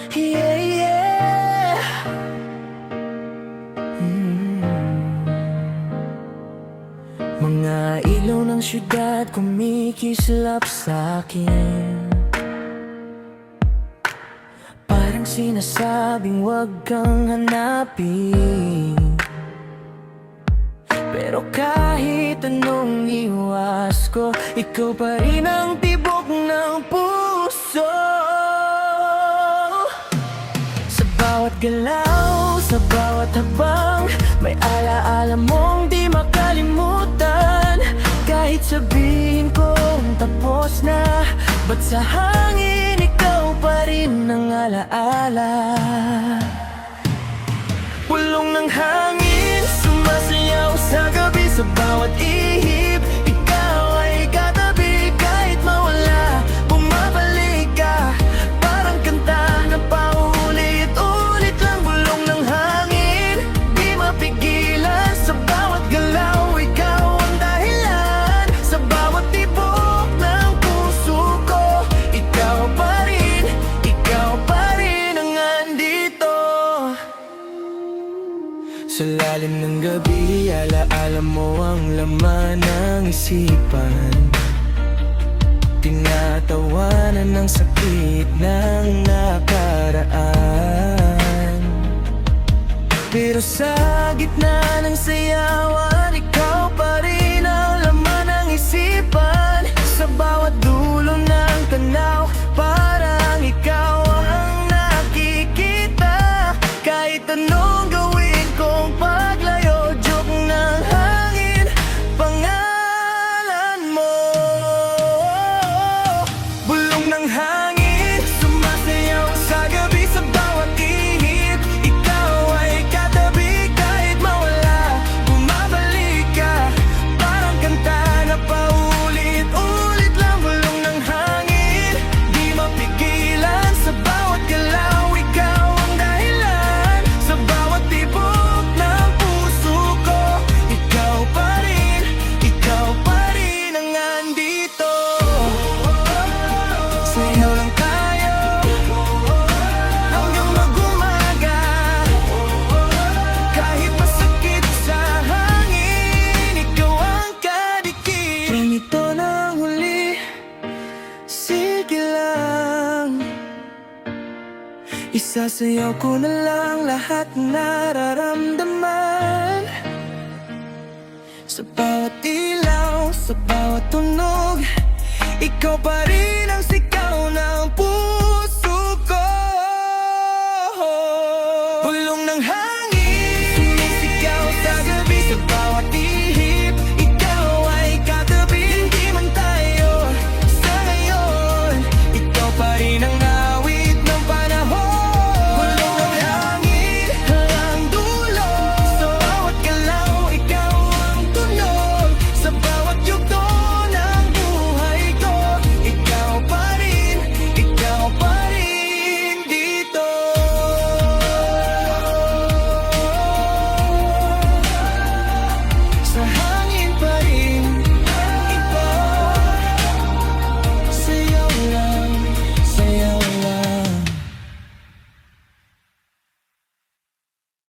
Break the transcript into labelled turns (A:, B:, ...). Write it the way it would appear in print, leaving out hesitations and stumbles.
A: Yeah, yeah. Mga ilaw ng syudad kumikislap sa'kin, parang sinasabing wag kang hanapin. Pero kahit anong iwas ko, ikaw pa rin ang tibok ng puso. Sa bawat galaw, sa bawat habang, may alaala mong di makalimutan. Kahit sabihin kong tapos na, ba't sa hangin ikaw pa rin ang alaala? Pulong ng hangin, sumasayaw sa gabi, sa bawat ihip ikaw ay katabi. Kahit mawala, bumabalik ka, parang kanta na paulit-ulit lang. Bulong ng hangin, di mapigilan. Sa bawat galaw, ikaw ang dahilan. Sa bawat tibok ng puso ko, ikaw pa rin ang andito. Sa lalim ng gabi, alaala mo ang laman ng isipan. Tinatawanan ng sakit ng nakaraan. Pero sa gitna ng sayawan, ikaw pa rin ang laman ng isipan. Sa bawat dulo ng tanaw, parang ikaw ang nakikita. Kahit anong gawin kong paglayo, joke ng hangin, pangalan mo. Bulong ng hangin, sumasayaw sa gabi, sa bawat ihip ikaw ay katabi. Kahit mawala, bumabalik ka, parang kanta na paulit-ulit lang. Bulong ng hangin, di mapigilan. Sa bawat galaw, ikaw ang dahilan. Sa bawat tibok ng puso ko, ikaw pa rin ang andito. Sayaw lang tayo hanggang mag-umaga. Kahit masakit sa hangin, ikaw ang kadikit. Kung ito na ang huli, sige lang. Isasayaw ko na lang lahat ng nararamdaman. Sa bawat ilaw, sa bawat tunog, ikaw pa rin ang